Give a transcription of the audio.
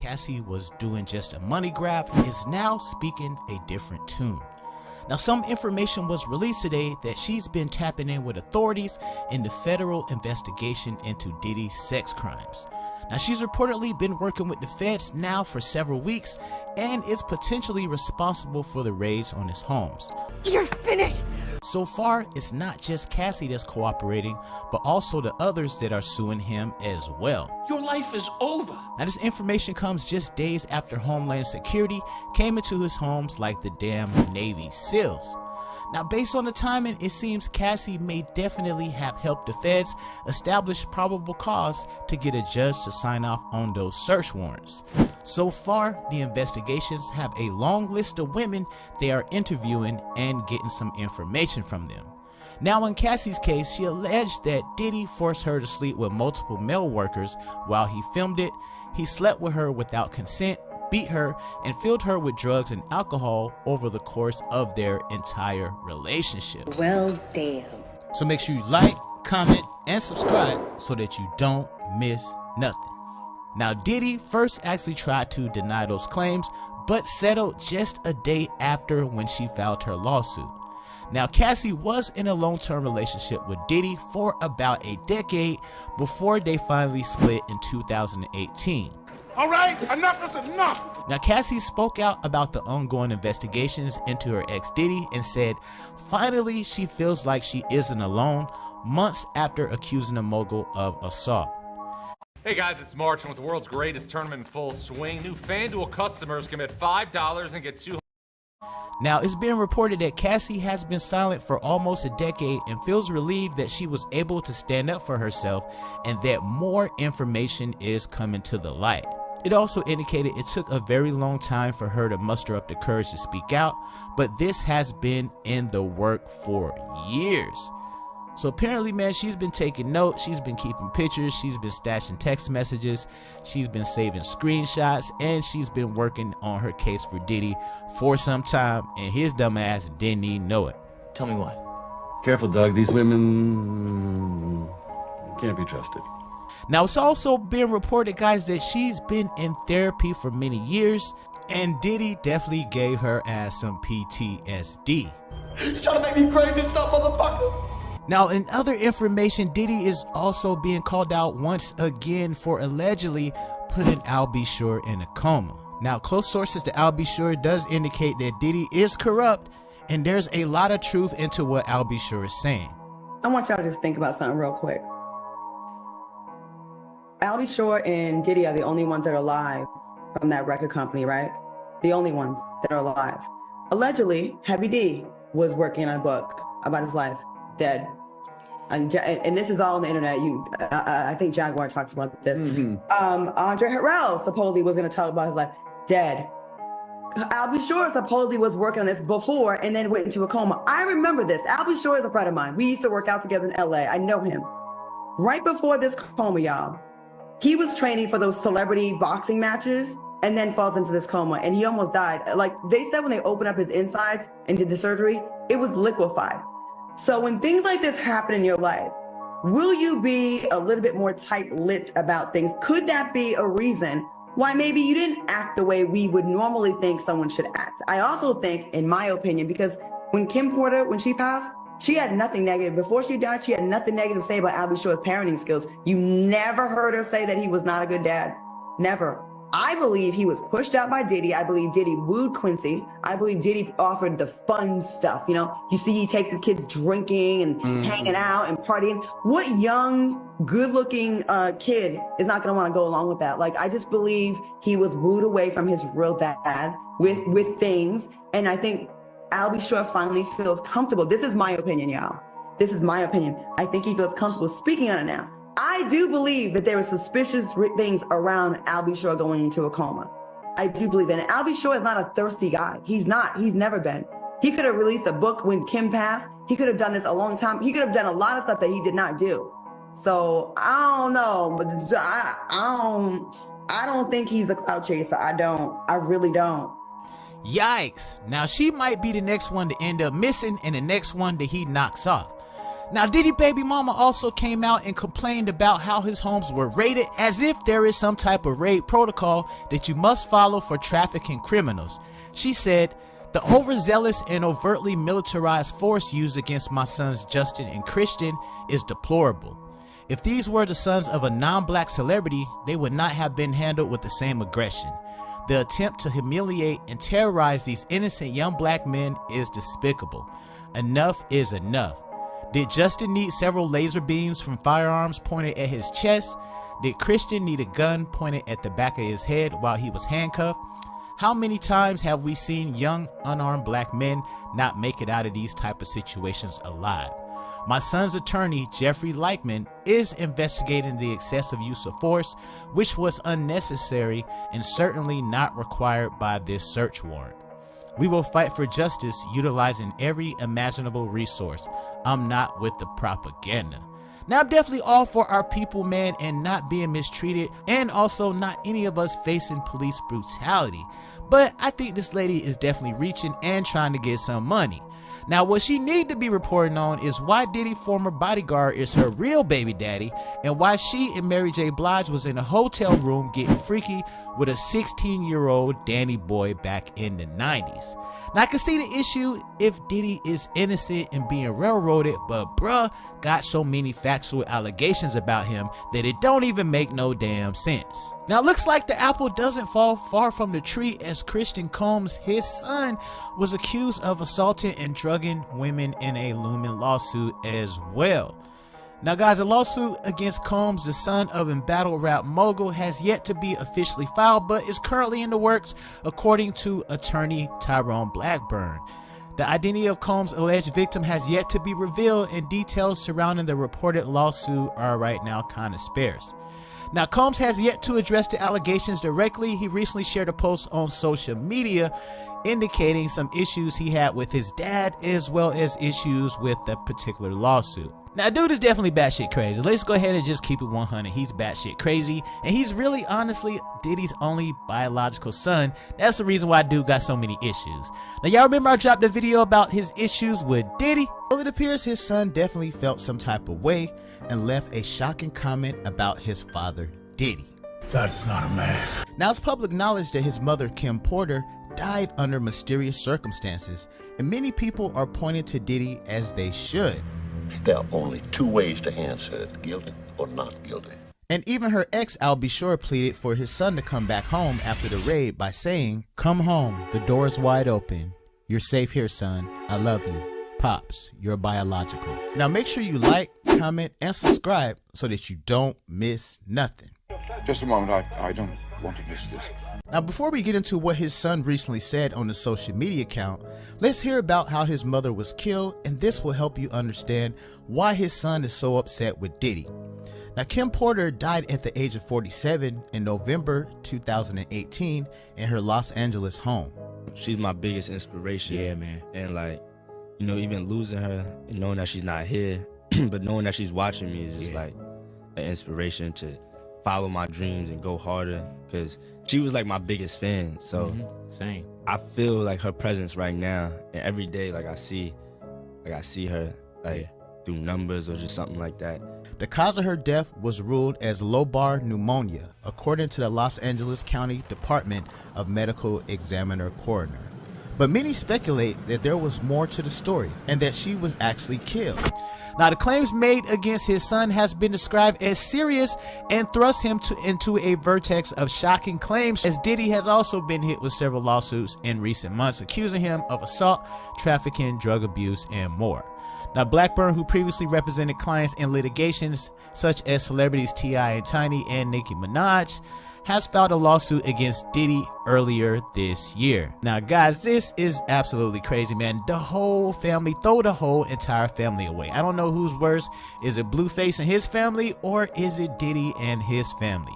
Cassie was doing just a money grab is now speaking a different tune. Now, some information was released today that she's been tapping in with authorities in the federal investigation into Diddy's sex crimes. Now, she's reportedly been working with the feds now for several weeks and is potentially responsible for the raids on his homes. You're finished! So far, it's not just Cassie that's cooperating, but also the others that are suing him as well. Your life is over. Now, this information comes just days after Homeland Security came into his homes like the damn Navy SEALs. Now, based on the timing, it seems Cassie may definitely have helped the feds establish probable cause to get a judge to sign off on those search warrants. So far, the investigations have a long list of women they are interviewing and getting some information from them. Now, in Cassie's case, she alleged that Diddy forced her to sleep with multiple male workers while he filmed it. He slept with her without consent, beat her, and filled her with drugs and alcohol over the course of their entire relationship. Well, damn. So make sure you like, comment, and subscribe so that you don't miss nothing. Now, Diddy first actually tried to deny those claims, but settled just a day after when she filed her lawsuit. Now, Cassie was in a long-term relationship with Diddy for about a decade before they finally split in 2018. All right, enough is enough. Now, Cassie spoke out about the ongoing investigations into her ex Diddy and said finally she feels like she isn't alone, months after accusing the mogul of assault. Hey guys, it's March, and with the world's greatest tournament in full swing, new FanDuel customers commit $5 and get $200. Now, it's been reported that Cassie has been silent for almost a decade and feels relieved that she was able to stand up for herself and that more information is coming to the light. It also indicated it took a very long time for her to muster up the courage to speak out, but this has been in the work for years. So apparently, man, she's been taking notes, she's been keeping pictures, she's been stashing text messages, she's been saving screenshots, and she's been working on her case for Diddy for some time, and his dumb ass didn't even know it. Tell me what? Careful, Doug. These women can't be trusted. Now, it's also been reported, guys, that she's been in therapy for many years, and Diddy definitely gave her ass some PTSD. You trying to make me crazy, stop, motherfucker? Now, in other information, Diddy is also being called out once again for allegedly putting Al B. Sure in a coma. Now, close sources to Al B. Sure does indicate that Diddy is corrupt, and there's a lot of truth into what Al B. Sure is saying. I want y'all to just think about something real quick. Al B. Sure and Diddy are the only ones that are alive from that record company, right? The only ones that are alive. Allegedly, Heavy D was working on a book about his life, dead. And this is all on the internet. I think Jaguar talks about this. Andre Harrell supposedly was going to talk about his life, dead. Al B. Sure supposedly was working on this before and then went into a coma. I remember this. Al B. Sure is a friend of mine. We used to work out together in LA. I know him. Right before this coma, y'all, he was training for those celebrity boxing matches and then falls into this coma, and he almost died. Like they said when they opened up his insides and did the surgery, it was liquefied. So when things like this happen in your life, will you be a little bit more tight-lipped about things? Could that be a reason why maybe you didn't act the way we would normally think someone should act? I also think, in my opinion, because when Kim Porter, when she passed, she had nothing negative. Before she died, she had nothing negative to say about Al B. Sure's parenting skills. You never heard her say that he was not a good dad. Never. I believe he was pushed out by Diddy. I believe Diddy wooed Quincy. I believe Diddy offered the fun stuff. You know, you see he takes his kids drinking and hanging out and partying. What young, good-looking kid is not going to want to go along with that? Like, I just believe he was wooed away from his real dad with things. And I think Al B. Sure finally feels comfortable. This is my opinion, y'all. This is my opinion. I think he feels comfortable speaking on it now. I do believe that there were suspicious things around Al B. Sure going into a coma. I do believe that. And Al B. Sure is not a thirsty guy. He's not. He's never been. He could have released a book when Kim passed. He could have done this a long time. He could have done a lot of stuff that he did not do. So I don't know, but I don't think he's a clout chaser. I don't. I really don't. Yikes. Now she might be the next one to end up missing and the next one that he knocks off. Now, Diddy baby mama also came out and complained about how his homes were raided, as if there is some type of raid protocol that you must follow for trafficking criminals. She said, "The overzealous and overtly militarized force used against my sons Justin and Christian is deplorable. If these were the sons of a non-black celebrity, they would not have been handled with the same aggression. The attempt to humiliate and terrorize these innocent young black men is despicable. Enough is enough. Did Justin need several laser beams from firearms pointed at his chest? Did Christian need a gun pointed at the back of his head while he was handcuffed? How many times have we seen young unarmed black men not make it out of these type of situations alive? My son's attorney, Jeffrey Leichman, is investigating the excessive use of force, which was unnecessary and certainly not required by this search warrant. We will fight for justice utilizing every imaginable resource. I'm not with the propaganda." Now, I'm definitely all for our people, man, and not being mistreated, and also not any of us facing police brutality. But I think this lady is definitely reaching and trying to get some money. Now, what she need to be reporting on is why Diddy's former bodyguard is her real baby daddy, and why she and Mary J. Blige was in a hotel room getting freaky with a 16-year-old Danny boy back in the 90s. Now, I can see the issue if Diddy is innocent and being railroaded, but bruh got so many factual allegations about him that it don't even make no damn sense. Now, it looks like the apple doesn't fall far from the tree, as Christian Combs, his son, was accused of assaulting and drugging women in a looming lawsuit as well. Now, guys, a lawsuit against Combs, the son of embattled rap mogul, has yet to be officially filed, but is currently in the works, according to attorney Tyrone Blackburn. The identity of Combs' alleged victim has yet to be revealed, and details surrounding the reported lawsuit are right now kind of sparse. Now, Combs has yet to address the allegations directly. He recently shared a post on social media indicating some issues he had with his dad, as well as issues with the particular lawsuit. Now, dude is definitely batshit crazy. Let's go ahead and just keep it 100. He's batshit crazy, and he's really, honestly, Diddy's only biological son. That's the reason why dude got so many issues. Now, y'all remember I dropped a video about his issues with Diddy? Well, it appears his son definitely felt some type of way and left a shocking comment about his father, Diddy. That's not a man. Now, it's public knowledge that his mother, Kim Porter, died under mysterious circumstances, and many people are pointing to Diddy, as they should. There are only two ways to answer it, guilty or not guilty. And even her ex, Al B. Shore, pleaded for his son to come back home after the raid by saying, "Come home, the door is wide open. You're safe here, son. I love you. Pops, you're biological." Now make sure you like, comment, and subscribe so that you don't miss nothing. Just a moment, I don't want to miss this. Now, before we get into what his son recently said on the social media account, let's hear about how his mother was killed, and this will help you understand why his son is so upset with Diddy. Now, Kim Porter died at the age of 47 in November 2018 in her Los Angeles home. She's my biggest inspiration. Yeah, man. And like, you know, even losing her and knowing that she's not here, but knowing that she's watching me is just like an inspiration to follow my dreams and go harder, because she was like my biggest fan. So Same. I feel like her presence right now, and every day like I see her like through numbers or just something like that. The cause of her death was ruled as lobar pneumonia, according to the Los Angeles County Department of Medical Examiner Coroner. But many speculate that there was more to the story and that she was actually killed. Now, the claims made against his son has been described as serious and thrust him into a vortex of shocking claims, as Diddy has also been hit with several lawsuits in recent months accusing him of assault, trafficking, drug abuse, and more. Now, Blackburn, who previously represented clients in litigations such as celebrities T.I. and Tiny and Nicki Minaj, has filed a lawsuit against Diddy earlier this year. Now, guys, this is absolutely crazy, man. The whole family, throw the whole entire family away. I don't know who's worse. Is it Blueface and his family, or is it Diddy and his family?